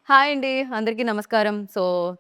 Hi అండి. అందరికీ నమస్కారం.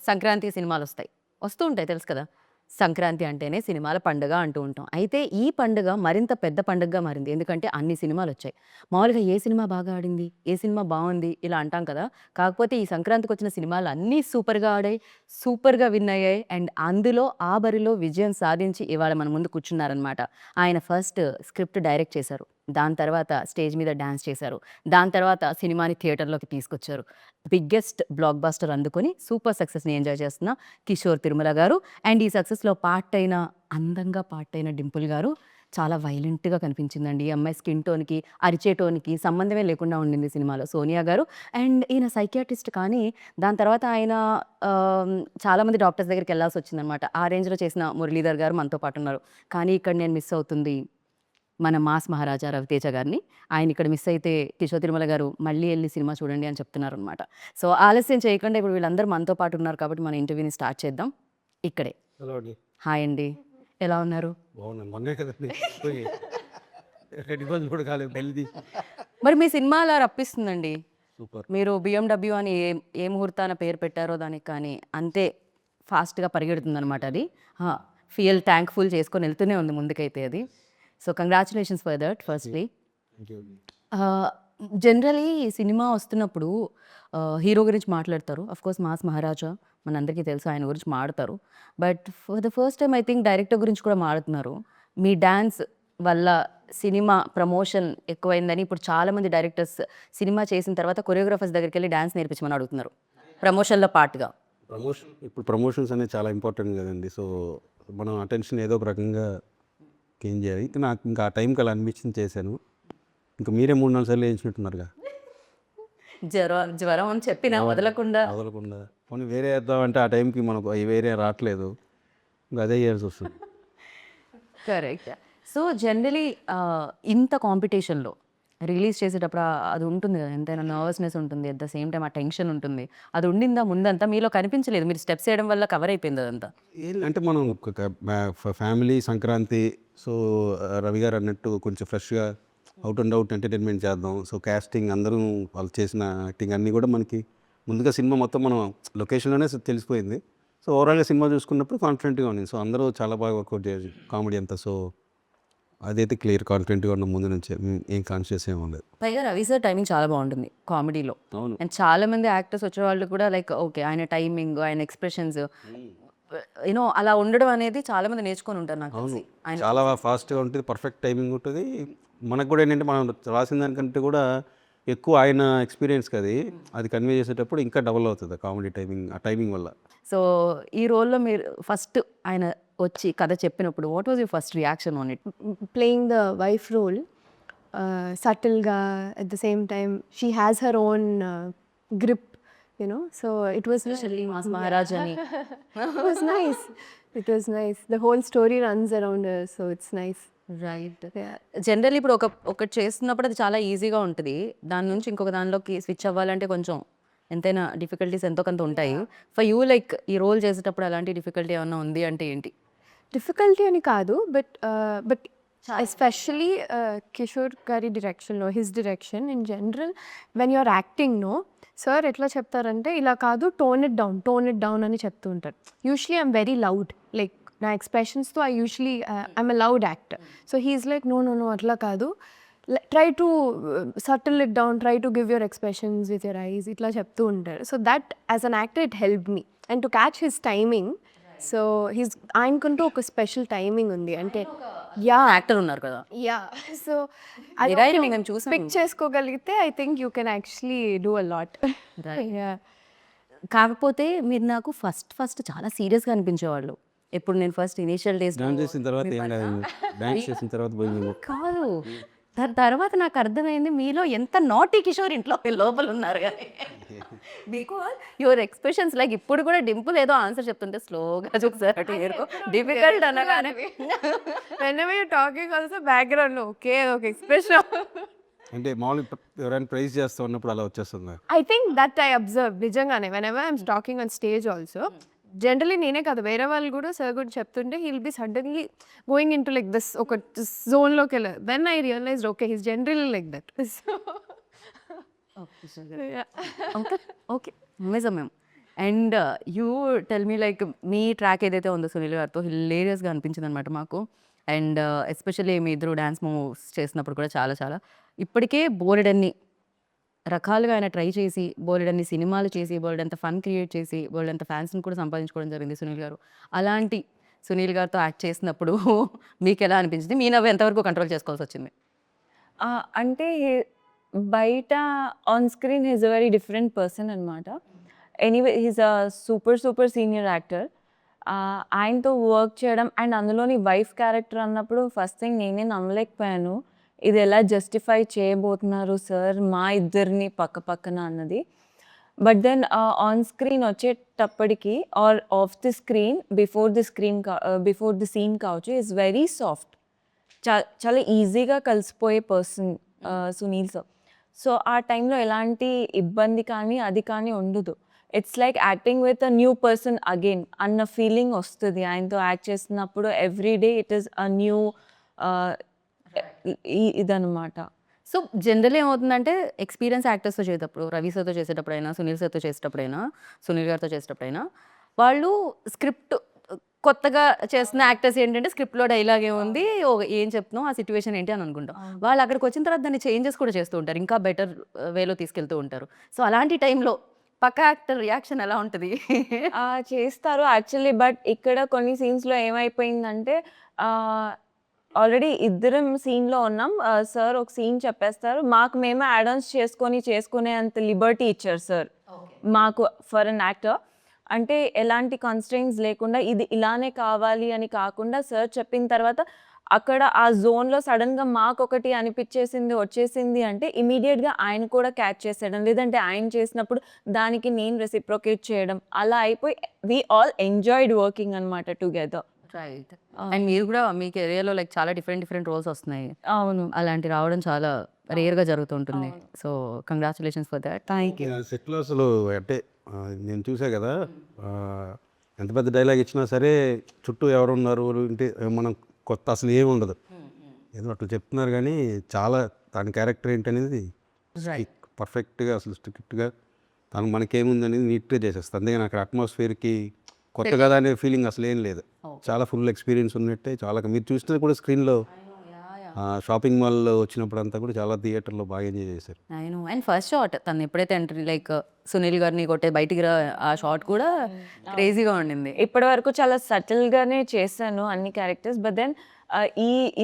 సంక్రాంతి సినిమాలొస్తాయి. వస్తూ ఉంటాయి తెలుసు కదా! సంక్రాంతి అంటేనే సినిమాల పండుగ అంటూ ఉంటాం. అయితే ఈ పండుగ మరింత పెద్ద పండుగగా మారింది. ఎందుకంటే అన్ని సినిమాలొచ్చాయి. మామూలుగా ఏ సినిమా బాగా ఆడింది? ఏ సినిమా బావుంది? ఇలా అంటాం కదా! కాకపోతే ఈ సంక్రాంతికొచ్చిన సినిమాలన్నీ సూపర్‌గా ఆడాయి. సూపర్‌గా విన్ అయ్యాయి. అండ్ అందులో ఆ బరిలో విజయం సాధించి ఇవాళ మన ముందు కూర్చున్నారనమాట. ఆయన ఫస్ట్ స్క్రిప్ట్ డైరెక్ట్ చేశారు. దాని తర్వాత స్టేజ్ మీద డాన్స్ చేశారు. దాని తర్వాత సినిమాని థియేటర్‌లోకి తీసుకొచ్చారు. బిగ్గెస్ట్ బ్లాక్ బస్టర్ అందుకొని సూపర్ సక్సెస్‌ని ఎంజాయ్ చేస్తున్న కిషోర్ తిరుమల గారు. అండ్ ఈ సక్సెస్‌లో అందంగా పార్టయిన డింపుల్ గారు చాలా వైలెంట్‌గా కనిపించిందండి. ఈ అమ్మాయి స్కిన్ టోన్‌కి, అరిచే టోన్‌కి సంబంధమే లేకుండా ఉండింది సినిమాలో సోనియా గారు. అండ్ ఈయన సైకియాట్రిస్ట్ కానీ దాని తర్వాత ఆయన చాలామంది డాక్టర్స్ దగ్గరికెళ్ళాల్సొచ్చిందనమాట. ఆ రేంజ్‌లో చేసిన మురళీధర్ గారు మనతో పాటున్నారు. కానీ ఇక్కడ నేను మిస్ అవుతుంది మన మాస్ మహారాజా రవితేజ గారిని. ఆయనిక్కడ మిస్ అయితే కిషోర్ తిరుమల గారు మళ్ళీ ఎళ్లి సినిమా చూడండి అని చెప్తున్నారనమాట. ఆలస్యం చేయకుండా ఇప్పుడు వీళ్ళందరూ మనతో పాటు ఉన్నారు కాబట్టి మన ఇంటర్వ్యూని స్టార్ట్ చేద్దాం. ఇక్కడే. హలో అండి. హాయ్ అండి. ఎలా ఉన్నారు? బాగున్నాను. మొన్నే కదండీ పోయి 2 రోజులు కూడా కాలేదు పెళ్లిది. మరి మీ సినిమా అలా రప్పిస్తుందండి. సూపర్. మీరు బిఎండబ్ల్యూ అని ఏ ముహూర్తాన పేరు పెట్టారో దానికి కానీ అంతే ఫాస్ట్‌గా పరిగెడుతుందనమాట అది. ఆ! థాంక్‌ఫుల్ చేసుకొని ఎళ్తూనే ఉంది ముందుకైతే అది. Congratulations for that firstly. Thank you అండి. ఆహ్, జనరల్లీ సినిమా వస్తున్నప్పుడు హీరో గురించి మాట్లాడతారు. ఆఫ్‌కోర్స్ 'మాస్ మహారాజా' మనందరికీ తెలుసు ఆయన గురించి మాడతారు. But for the first time I think director గురించి కూడా మాడుతున్నారు. మీ డాన్స్ వల్ల సినిమా ప్రమోషన్ ఎక్కువైందని ఇప్పుడు చాలామంది డైరెక్టర్స్ సినిమా చేసిన తర్వాత కొరియోగ్రాఫర్స్ దగ్గరికెళ్ళి డాన్స్ నేర్పించమని అడుగుతున్నారు. ప్రమోషన్‌లో పార్ట్‌గా. ఇప్పుడు ప్రమోషన్స్ అనేవి చాలా ఇంపార్టెంట్ కదండీ. సో, మనం అటెన్షన్ ఏదో ఒక రకంగా గెయిన్ చేయాలి. నాకు ఇంకా ఆ టైంకి అలా అనిపించింది చేశాను. ఇంకా మీరే 3, 4 సార్లు ఏయించినట్టున్నారుగా. జ్వరం అని చెప్పినా వదలకుండా వదలకుండా. పోనీ వేరే ఏద్దామంటే ఆ టైంకి మనకు వేరే రావట్లేదు. ఇంకా అదే చేయాల్సొస్తుంది. కరెక్ట్. జనరలీ ఇంత కాంపిటీషన్‌లో రిలీజ్ చేసేటప్పుడు అది ఉంటుంది గదా! ఎంతైనా నర్వస్‌నెస్ ఉంటుంది. అట్ ద సేమ్ టైమ్ ఆ టెన్షన్ ఉంటుంది. అది ఉండిందా ముందంతా? మీలో కనిపించలేదు. మీరు స్టెప్స్ ఏయడం వల్ల కవర్ అయిపోయింది అదంతా. అంటే మనం ఒక ఫ్యామిలీ సంక్రాంతి. సో, రవి గారు అన్నట్టు కొంచెం ఫ్రెష్‌గా అవుట్ అండ్ అవుట్ ఎంటర్టైన్మెంట్ చేద్దాం. సో, కాస్టింగ్ అందరూ వాళ్ళు చేసిన యాక్టింగ్ అన్నీ కూడా మనకి ముందుగా సినిమా మొత్తం మనం లొకేషన్‌లోనే తెలిసిపోయింది. సో, ఓవరాల్‌గా సినిమా చూసుకున్నప్పుడు కాన్ఫిడెంట్‌గా ఉంది. సో, అందరూ చాలా బాగా వర్కౌట్ చేసి కామెడీ అంతా. సో, అదైతే క్లియర్ కాన్ఫిడెంట్‌గా ఉన్నాం ముందు నుంచే. ఏం కాన్షియస్ ఏమి ఉండదు. పైగా రవి సార్ టైమింగ్ చాలా బావుంటుంది కామెడీలో. అవును. అండ్ చాలామంది యాక్టర్స్ వచ్చేవాళ్ళు కూడా లైక్ ఓకే. ఆయన టైమింగ్, ఆయన ఎక్స్‌ప్రెషన్స్ అలా ఉండడం అనేది చాలామంది నేర్చుకొని ఉంటారు నాకు అవును. తెలిసి. ఆయన చాలా ఫాస్ట్‌గా ఉంటది. పర్ఫెక్ట్ టైమింగ్ ఉంటది. మనకు కూడా ఏంటంటే మనం రాసిన దానికంటే కూడా ఎక్కువ ఆయన ఎక్స్‌పీరియన్స్‌కి అది కన్వే చేసేటప్పుడు ఇంకా డబుల్ అవుతది కామెడీ టైమింగ్. ఆ టైమింగ్ వల్ల. సో, ఈ రోల్‌లో మీరు ఫస్ట్ ఆయన వచ్చి కథ చెప్పినప్పుడు what was your first reaction on it? playing the wife role, subtle ga at the same time she has her own grip, so it was especially mass Maharaj అని. it was nice. It was nice. The whole story runs around her, so it's nice. Right. Yeah. Generally ఇప్పుడు ఒకటి చేస్తున్నప్పుడు అది చాలా ఈజీగా ఉంటది. దాని నుంచి ఇంకొక దానిలోకి స్విచ్ అవ్వాలంటే కొంచెం ఎంతైనా డిఫికల్టీస్ ఎంతో కొంత ఉంటాయి. ఫర్ యూ లైక్ ఈ రోల్ చేసేటప్పుడు అలాంటి డిఫికల్టీ ఏమన్నా ఉంది అంటే ఏంటి? Difficulty అని కాదు, but especially కిషోర్ గారి డైరెక్షన్లో his direction in general when you're acting sir ఎట్లా చెప్తారంటే ఇలా కాదు, టోన్ ఇట్ డౌన్ అని చెప్తూ ఉంటారు. Usually I'm very loud, like నా ఎక్స్ప్రెషన్స్తో I'm a loud actor. So he's like no no no అట్లా కాదు, try to subtle it down, try to give your expressions with your eyes ఇట్లా చెప్తూ ఉంటారు. So that as an actor it help me and to catch his timing. So ఆయనకంటూ ఒక special timing ఉంది అంటే actor ఉన్నారు కదా! సో నిరాయిని మేము చూసాం. పిక్ చేసుకోగలిగితే I think you can actually do a lot. కాకపోతే మీరు నాకు ఫస్ట్ చాలా సీరియస్‌గా అనిపించేవాళ్ళు. ఎప్పుడు నేను ఫస్ట్ ఇనీషియల్ డేస్‌లో డాన్స్ చేసిన తర్వాత ఏం కాదండి. డాన్స్ చేసిన తర్వాత పోయింది. కాదు. దాని తర్వాత నాకు అర్థమైంది మీలో ఎంత నాటీ కిషోర్ ఇంట్లో లోపల ఉన్నారు గాని. బికాజ్ యువర్ ఎక్స్‌ప్రెషన్స్ లైక్ ఇప్పుడు కూడా డింపుల్ ఏదో ఆన్సర్ చెప్తుంటే స్లోగా చూసారు అటు ఇటుకో డిఫికల్ట్ అనగానే whenever you're talking also background లో ఒకే ఒక ఎక్స్ప్రెషన్. అంటే మామూలుగా ఎవరైనా ప్రైజ్ చేస్తూ ఉన్నప్పుడు అలా వచ్చేస్తుంది. I think that I observe నిజంగానే whenever I'm talking on stage also. Generally నేనే కాదు, వేరే వాళ్ళు కూడా సార్ గురించి చెప్తుంటే he'll be suddenly going into like this ఒక జోన్లోకి వెళ్ళారు. Then I realised okay he's generally like that. Okay okay నిజమేం. And you tell me like మీ ట్రాక్ ఏదైతే ఉందో సునీల్ గారితో హిలేరియస్గా అనిపించింది అనమాట మాకు. అండ్ ఎస్పెషల్లీ మీ ఇద్దరు డ్యాన్స్ మూవ్స్ చేసినప్పుడు కూడా చాలా చాలా ఇప్పటికే బోలెడన్ని రకాలుగా ఆయన ట్రై చేసి బోలెడన్ని సినిమాలు చేసి బోలెడంత ఫన్ క్రియేట్ చేసి బోలెడంత ఫ్యాన్స్ని కూడా సంపాదించుకోవడం జరిగింది సునీల్ గారు. అలాంటి సునీల్ గారితో యాక్ట్ చేసినప్పుడు మీకు ఎలా అనిపించింది? మీ నవ్వు ఎంతవరకు కంట్రోల్ చేసుకోవాల్సి వచ్చింది? అంటే బయట on screen he's a very different person అనమాట. Anyway he's a super senior actor. ఆయనతో వర్క్ చేయడం అండ్ అందులోని వైఫ్ క్యారెక్టర్ అన్నప్పుడు ఫస్ట్ థింగ్ నేనే నమ్మలేకపోయాను. ఇది ఎలా జస్టిఫై చేయబోతున్నారు సార్ మా ఇద్దరిని పక్క పక్కన అన్నది. బట్ దెన్ ఆన్ స్క్రీన్ వచ్చేటప్పటికి or off the screen before the scene కావచ్చు ఈజ్ వెరీ సాఫ్ట్. చాలా ఈజీగా కలిసిపోయే పర్సన్ సునీల్ సార్. సో ఆ టైంలో ఎలాంటి ఇబ్బంది కానీ అది కానీ ఉండదు. It's like acting with a new person again అన్న ఫీలింగ్ వస్తుంది ఆయనతో యాక్ట్ చేస్తున్నప్పుడు. Every day it is a new ఇదనమాట. సో జనరల్ ఏమవుతుందంటే ఎక్స్పీరియన్స్ యాక్టర్స్తో చేసేటప్పుడు రవి సార్తో చేసేటప్పుడైనా సునీల్ సార్తో చేసేటప్పుడైనా సునీల్ గారితో చేసేటప్పుడైనా వాళ్ళు స్క్రిప్ట్ కొత్తగా చేస్తున్న యాక్టర్స్ ఏంటంటే స్క్రిప్ట్లో డైలాగ్ ఏముంది ఏం చెప్తున్నావు ఆ సిచ్యువేషన్ ఏంటి అని అనుకుంటాం. వాళ్ళు అక్కడికి వచ్చిన తర్వాత దాన్ని చేంజెస్ కూడా చేస్తూ ఉంటారు, ఇంకా బెటర్ వేలో తీసుకెళ్తూ ఉంటారు. సో అలాంటి టైంలో పక్క యాక్టర్ రియాక్షన్ ఎలా ఉంటుంది? చేస్తారు యాక్చువల్లీ. బట్ ఇక్కడ కొన్ని సీన్స్లో ఏమైపోయిందంటే ఆల్రెడీ ఇద్దరం సీన్లో ఉన్నాం. సార్ ఒక సీన్ చెప్పేస్తారు, మాకు మేమే యాడ్ ఆన్స్ చేసుకునే అంత లిబర్టీ ఇచ్చారు సార్ మాకు ఫర్ అన్ యాక్టర్. అంటే ఎలాంటి కన్స్ట్రెయిన్స్ లేకుండా ఇది ఇలానే కావాలి అని కాకుండా సార్ చెప్పిన తర్వాత అక్కడ ఆ జోన్లో సడన్గా మాకొకటి వచ్చేసింది అంటే ఇమీడియట్గా ఆయన కూడా క్యాచ్ చేసేయడం, లేదంటే ఆయన చేసినప్పుడు దానికి నేను రెసిప్రొకేట్ చేయడం, అలా అయిపోయి వీ ఆల్ ఎంజాయ్డ్ వర్కింగ్ అనమాట టుగెదర్. రైట్. అండ్ మీరు కూడా మీ కెరియర్లో లైక్ చాలా డిఫరెంట్ రోల్స్ వస్తున్నాయి. అవును. అలాంటి రావడం చాలా రేర్గా జరుగుతుంటుంది. So congratulations for that. Thank you. సెట్లో అసలు అంటే నేను చూసా కదా, ఎంత పెద్ద డైలాగ్ ఇచ్చినా సరే చుట్టూ ఎవరున్నారు అంటే మనం కొత్త అసలు ఏమి ఉండదు, ఏదో అట్లా చెప్తున్నారు. కానీ చాలా తన క్యారెక్టర్ ఏంటనేది పర్ఫెక్ట్గా అసలు స్ట్రిక్ట్గా తను మనకేముంది అనేది నీట్గా చేసేస్తుంది. అందుకని అక్కడ అట్మాస్ఫియర్కి కొత్త కదా అనే ఫీలింగ్ అసలు ఏం లేదు. చాలా ఫుల్ ఎక్స్పీరియన్స్ ఉన్నట్టే. చాలా మీరు చూస్తే కూడా స్క్రీన్లో షాపింగ్ మాల్లో వచ్చినప్పుడు అంతా కూడా చాలా థియేటర్లో బాగా ఎంజాయ్ చేశారు. నేను అండ్ ఫస్ట్ షాట్ తను ఎప్పుడైతే ఎంట్రీ లైక్ సునీల్ గారిని కొట్టే బయటికి ఆ షాట్ కూడా క్రేజీగా ఉండింది. ఇప్పటి వరకు చాలా సటిల్గానే చేశాను అన్ని క్యారెక్టర్స్. బట్ దెన్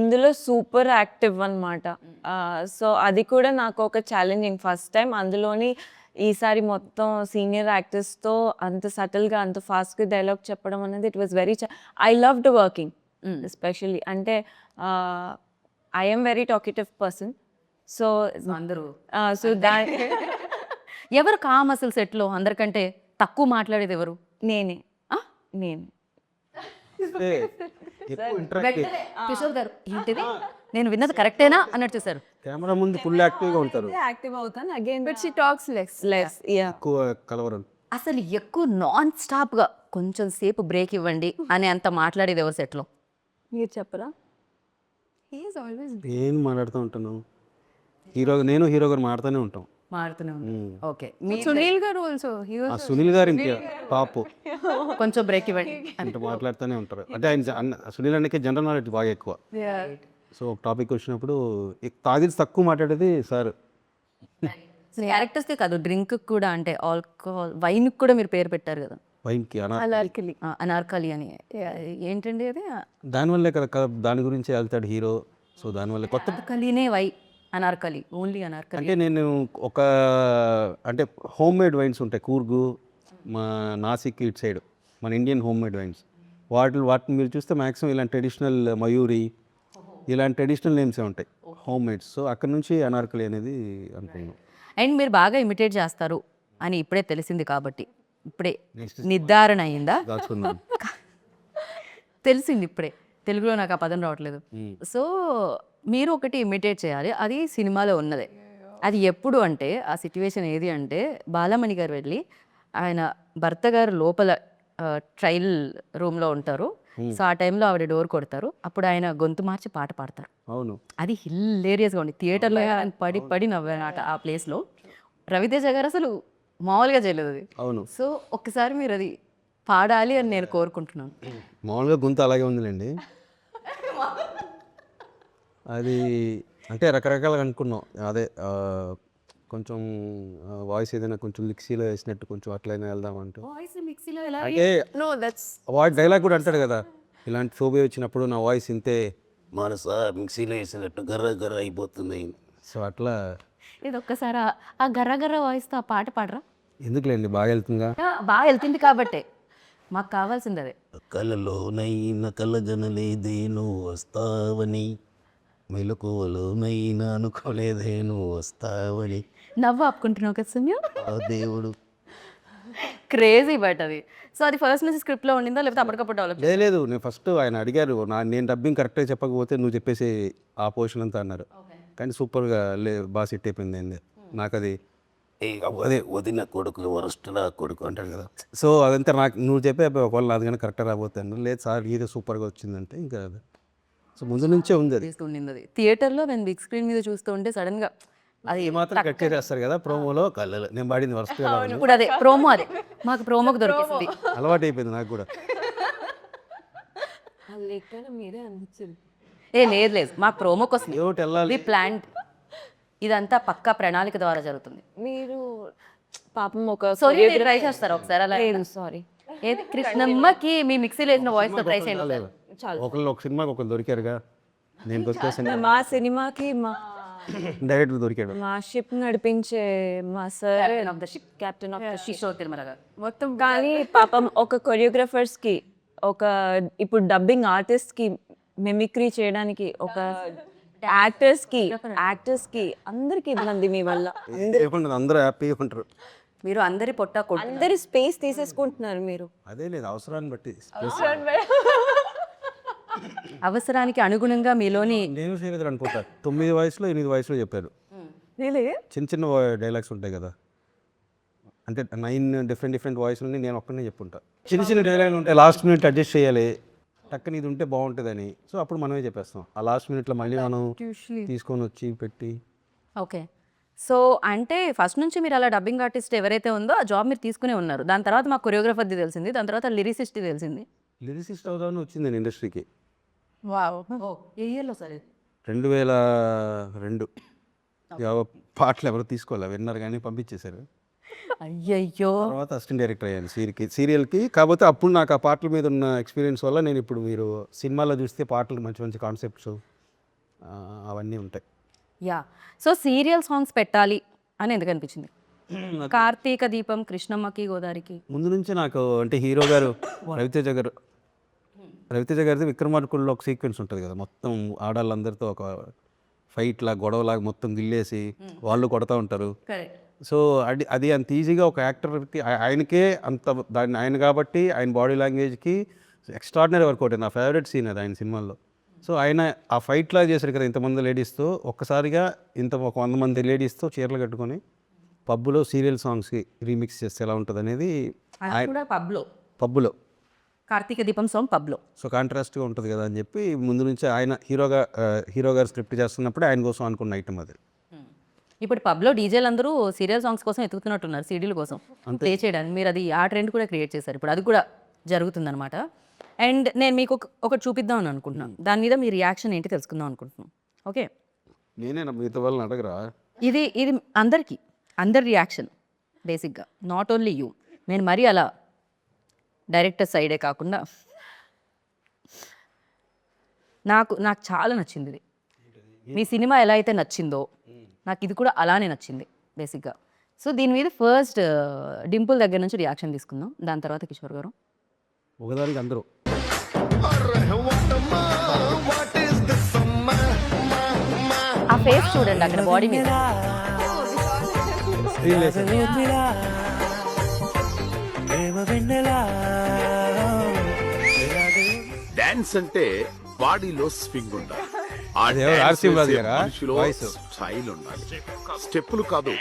ఇందులో సూపర్ యాక్టివ్ అనమాట. సో అది కూడా నాకు ఒక ఛాలెంజింగ్ ఫస్ట్ టైం. అందులోని ఈసారి మొత్తం సీనియర్ యాక్టర్స్తో అంత సటిల్గా అంత ఫాస్ట్గా డైలాగ్ చెప్పడం అనేది it was very I loved working especially. అంటే I am very talkative person. So అందరూ సో ఎవరు కామ్ అసలు సెట్లో అందరికంటే తక్కువ మాట్లాడేది ఎవరు? నేనే. ఆ? నేను కిషోర్ గారు ఏంటిది నేను విన్నది కరెక్టేనా అన్నట్టు చూసారు. కెమెరా ముందు ఫుల్ యాక్టివ్గా ఉంటారు, యాక్టివ్ అవుతాను again. But she talks less. ఎక్కువ కలవరం. అసలు ఎక్కువ నాన్ స్టాప్గా కొంచెం సేపు బ్రేక్ ఇవ్వండి అని అంత మాట్లాడేది ఎవరు సెట్లో? మీరు చెప్పరా? He is always ఏం మాట్లాడుతూ ఉంటాను, నేను హీరో గారు మాడుతూనే ఉంటాం. మారుతూనే okay. Sunil garu also. He ఆ was సునీల్ గారు ఇంకా పాపు కొంచెం బ్రేక్ ఇవ్వండి. అంటే మాట్లాడుతూనే ఉంటారు. అంటే ఆయన సునీల్ అన్నకే జనరల్ నాలెడ్జ్ బాగా ఎక్కువ. సో ఒక టాపిక్ వచ్చినప్పుడు తాగిది తక్కువ మాట్లాడేది సార్. క్యారెక్టర్స్కే కాదు డ్రింక్ కూడా, అంటే ఆల్కహాల్ వైన్కి కూడా మీరు పేరు పెట్టారు కదా, వైన్కి Anarkali. అనార్కలి అని. ఏంటండి అది? దానివల్లే కదా దాని గురించి వెళ్తాడు హీరో. సో దానివల్ల కొత్త అనార్కలినే అనార్కలి, ఓన్లీ అనార్కలి. అంటే నేను ఒక అంటే హోమ్ మేడ్ వైన్స్ ఉంటాయి కూర్గు, మా నాసిక్ ఇటు సైడ్ మన ఇండియన్ హోమ్ మేడ్ వైన్స్, వాటిని మీరు చూస్తే మ్యాక్సిమం ఇలాంటి ట్రెడిషనల్ మయూరి ఇలాంటి ట్రెడిషనల్ నేమ్సే ఉంటాయి హోమ్ మేడ్స్. సో అక్కడ నుంచి అనార్కలి అనేది అనుకున్నాను. అండ్ మీరు బాగా ఇమిటేట్ చేస్తారు అని ఇప్పుడే తెలిసింది కాబట్టి ఇప్పుడే నిర్ధారణ అయిందా? దాచుకున్నాను. తెలిసింది ఇప్పుడే, తెలుగులో నాకు ఆ పదం రావట్లేదు. సో మీరు ఒకటి ఇమిటేట్ చేయాలి, అది సినిమాలో ఉన్నదే. అది ఎప్పుడు అంటే ఆ సిచ్యువేషన్ ఏది అంటే బాలమణి గారు వెళ్ళి ఆయన భర్త గారు లోపల ట్రయల్ రూమ్లో ఉంటారు. సో ఆ టైంలో ఆవిడ డోర్ కొడతారు, అప్పుడు ఆయన గొంతు మార్చి పాట పాడతారు. అవును, అది హిల్లేరియస్గా ఉంది. థియేటర్లో పడి నవ్వాను ఆ ప్లేస్లో. రవితేజ గారు అసలు మామూలుగా చేయలేదు అది. అవును. సో ఒక్కసారి మీరు అది పాడాలి అని నేను కోరుకుంటున్నాను. మామూలుగా గొంతు అలాగే ఉందిలేండి. అది అంటే రకరకాలుగా అనుకున్నాం. అదే కొంచెం వాయిస్ ఏదైనా కొంచెం మిక్సీలో వేసినట్టు కొంచెం అట్లయినా వెళ్దామంటూ. వాయిస్ మిక్సీలో ఎలా అంటే No, that's వాయిస్ డైలాగ్ కూడా అంటాడు కదా, ఇలాంటి ఫోబియా వచ్చినప్పుడు నా వాయిస్ ఇంతే మనస మిక్సీలో వేసినట్టు గర్ర గర్ర అయిపోతుంది. సో అట్లా ఇది ఒక్కసారి ఆ గర్ర గర్ర వాయిస్తో ఆ పాట పాడరా? ఎందుకులేండి, బాగా వెళ్తుందా. బాగా వెళ్తుంది కాబట్టే మాకు కావాల్సింది అదే. కలలోనైనా కలగనలేదేను వస్తావని, మెలకువలోనైనా అనుకోలేదేను వస్తావని, నవ్వు ఆపుకుంటున్నావు కదా సుమ్య. ఆ దేవుడు. క్రేజీ బట్ అది. సో అది ఫస్ట్ నుంచి స్క్రిప్ట్లో ఉండిందా లేకపోతే అప్పటికప్పుడు డెవలప్? లేదు నేను ఫస్ట్ ఆయన అడిగారు, నేను డబ్బింగ్ కరెక్ట్గా చెప్పకపోతే నువ్వు చెప్పేసి ఆ పోర్షన్ అంతా అన్నారు. కానీ సూపర్గా బాగా సెట్ అయిపోయింది. నాకు అది అదే వదిన కొడుకు వరస్టులా కొడుకు అంటాడు కదా, సో అదంతా నాకు నువ్వు చెప్పే ఒకవేళ నాది కానీ కరెక్ట్గా రాబోతాను. లేదు సార్ ఇది సూపర్గా వచ్చిందంటే ఇంకా అది. సో ముందు నుంచే ఉంది అది. ఉండింది అది. థియేటర్లో నేను బిగ్ స్క్రీన్ మీద చూస్తూ ఉంటే సడన్గా అది ఈ మాత్రం కట్ చేస్తారు కదా ప్రోమోలో, కళ్ళలో నేను పాడింది వరస్ట్గా ఇప్పుడు అదే ప్రోమో, అదే మాకు ప్రోమోకి దొరికింది. అలవాటు అయిపోయింది నాకు కూడా. మీరే అనిపించింది. లేదు లేదు, మాకు ప్రోమోకి వస్తుంది. ఏమిటి వెళ్ళాలి. ఇది ప్లాంట్, ఇదంతా పక్కా ప్రణాళిక ద్వారా జరుగుతుంది. మీరు పాపం ఒక సారీ ట్రై చేస్తారా ఒకసారి అలా? లేదు సారీ. ఏది కృష్ణమ్మకి మీ మిక్సీలో వేసిన వాయిస్తో ట్రై చేయండి. ఒకళ్ళు ఒక సినిమాకి ఒకళ్ళు దొరికారుగా, నేను వచ్చేసాను. మా సినిమాకి మా డైరెక్టర్ దొరికాడు. మా షిప్ నడిపించే మా sir of the ship, captain of the ship. Kishore Tirumala గారు. మొత్తం కానీ పాపం ఒక కొరియోగ్రాఫర్స్కి, ఒక ఇప్పుడు డబ్బింగ్ ఆర్టిస్ట్కి మిమిక్రీ చేయడానికి, ఒక యాక్టర్స్కి అందరికి ఇబ్బంది మీ వల్ల. అందరూ హ్యాపీగా ఉంటారు. మీరు అందరి పొట్ట కొట్టు. అందరి స్పేస్ తీసేసుకుంటున్నారు మీరు. అదే లేదు, అవసరాన్ని బట్టి. అవసరానికి అనుగుణంగా మీలోని నేను చేయలేదు అనుకుంటా. 9 వయసులో 8 వయసులో చెప్పారు. చిన్న చిన్న డైలాగ్స్ ఉంటాయి కదా, అంటే 9 డిఫరెంట్ వాయిస్లని నేను ఒక్కనే చెప్పుంటా. చిన్న చిన్న డైలాగులు ఉంటాయి, లాస్ట్ మినిట్ అడ్జస్ట్ చేయాలి, టక్కని ఇది ఉంటే బాగుంటుందని. సో అప్పుడు మనమే చెప్పేస్తాం. ఆ లాస్ట్ మినిట్లో మళ్ళీ మనం తీసుకొని వచ్చి పెట్టి. ఓకే. సో అంటే ఫస్ట్ నుంచి మీరు అలా డబ్బింగ్ ఆర్టిస్ట్ ఎవరైతే ఉందో ఆ జాబ్ మీరు తీసుకునే ఉన్నారు. దాని తర్వాత మాకు కొరియోగ్రాఫర్ది తెలిసింది, దాని తర్వాత లిరిసిస్ట్ తెలిసింది. లిరిసిస్ట్ అవుదామని వచ్చింది ఇండస్ట్రీకి. wow. ఏ ఇయర్లో సార్? 2002. పాటలు ఎవరు తీసుకోవాలి, విన్నారు కానీ పంపించేశారు. అయ్యయ్యో. తర్వాత అసిస్టెంట్ డైరెక్టర్ అయ్యాను సీరియల్కి. కాకపోతే అప్పుడు నాకు ఆ పాటల మీద ఉన్న ఎక్స్పీరియన్స్ వల్ల నేను ఇప్పుడు మీరు సినిమాలో చూస్తే పాటలు మంచి మంచి కాన్సెప్ట్స్ అవన్నీ ఉంటాయి. యా. సో సీరియల్ సాంగ్స్ పెట్టాలి అని ఎందుకు అనిపించింది? కార్తీక దీపం, కృష్ణమ్మకి, గోదావరికి ముందు నుంచి నాకు అంటే హీరో గారు రవితేజ గారిది విక్రమార్కుల్లో ఒక సీక్వెన్స్ ఉంటుంది కదా, మొత్తం ఆడాళ్ళందరితో ఒక ఫైట్ లాగా గొడవలాగా మొత్తం గిల్లేసి వాళ్ళు కొడతా ఉంటారు. సో అది అంత ఈజీగా ఒక యాక్టర్కి ఆయనకే అంత దాన్ని ఆయన కాబట్టి ఆయన బాడీ లాంగ్వేజ్కి ఎక్స్ట్రాడినరీ వర్కౌట్. నా ఫేవరెట్ సీన్ అది ఆయన సినిమాల్లో. సో ఆయన ఆ ఫైట్ లాగా చేశారు కదా, ఇంతమంది లేడీస్తో ఒక్కసారిగా ఒక 100 మంది లేడీస్తో చీరలు కట్టుకొని పబ్బులో సీరియల్ సాంగ్స్కి రీమిక్స్ చేస్తే ఎలా ఉంటుంది అనేది పబ్బులో కార్తీక దీపం సాంగ్ పబ్లో. సో కాంట్రాస్ట్గా ఉంటుంది కదా అని చెప్పి ముందు నుంచి ఆయన హీరో గారు స్క్రిప్ట్ చేస్తున్నప్పుడే ఆయన కోసం అనుకున్న ఐటమ్ అది. ఇప్పుడు పబ్లో డీజేలు అందరూ సీరియల్ సాంగ్స్ కోసం ఎత్తుకుతున్నట్టున్నారు, సీడీల కోసం ప్లే చేయడానికి. మీరు అది ఆ ట్రెండ్ కూడా క్రియేట్ చేశారు, ఇప్పుడు అది కూడా జరుగుతుందన్నమాట. అండ్ నేను మీకు ఒకటి చూపిద్దాం అని అనుకుంటున్నాను, దాని మీద మీ రియాక్షన్ ఏంటి తెలుసుకుందాం అనుకుంటున్నాను. ఓకే, నేనే మిగతా వాళ్ళని అడగరా? ఇది అందరి రియాక్షన్ బేసిక్గా, నాట్ ఓన్లీ యూ. నేను మరీ అలా డైరెక్టర్ సైడే కాకుండా నాకు చాలా నచ్చింది ఇది. మీ సినిమా ఎలా అయితే నచ్చిందో నాకు ఇది కూడా అలానే నచ్చింది బేసిక్గా. సో దీని మీద ఫస్ట్ డింపుల్ దగ్గర నుంచి రియాక్షన్ తీసుకుందాం, దాని తర్వాత కిషోర్ గారు. ఒకదానికి అందరూ ఆ ఫేస్ చూడండి అక్కడ బాడీ మీద. డాన్స్ అంటే బాడీలో స్వింగ్ ఉండాలి, ఆ మనిషిలో స్టైల్ ఉండాలి. స్టెప్పులు కాదు,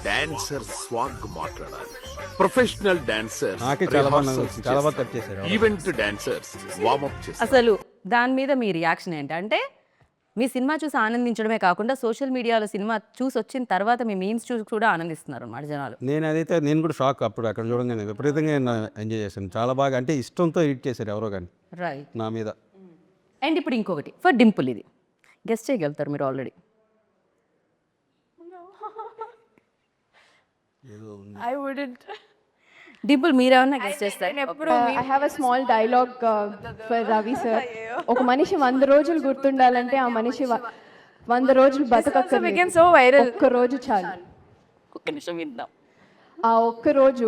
డాన్సర్ స్వాగ్ మాట్లాడాలి. Professional dancer, event dancers warmup చేస్తారు. అసలు దాని మీద మీ రియాక్షన్ ఏంటంటే మీ సినిమా చూసి ఆనందించడమే కాకుండా సోషల్ మీడియాలో సినిమా చూసి వచ్చిన తర్వాత మీ మీమ్స్ చూసి కూడా ఆనందిస్తున్నారు అన్నమాట జనాలు. నేను కూడా షాక్ అప్పుడు అక్కడ చూడంగానే విపరీతంగా ఎంజాయ్ చేశాను. చాలా బాగా అంటే ఇష్టంతో ఎడిట్ చేశారు ఎవరో కానీ రైట్. నా మీద. అండ్ ఇప్పుడు ఇంకొకటి ఫర్ డింపుల్, ఇది గెస్ట్ చేయగలుగుతారు మీరు ఆల్రెడీ. I wouldn't. డింపుల్ మీరేమన్నా గెస్ట్ చేస్తారు? I have a small dialogue for Ravi sir. ఒక మనిషి 100 రోజులు గుర్తుండాలంటే ఆ మనిషి 100 రోజులు బతకక్కర్లేదు. so viral. ఒక్క రోజు చాలు. ఒక్క నిమిషం విందాం. ఆ ఒక్క రోజు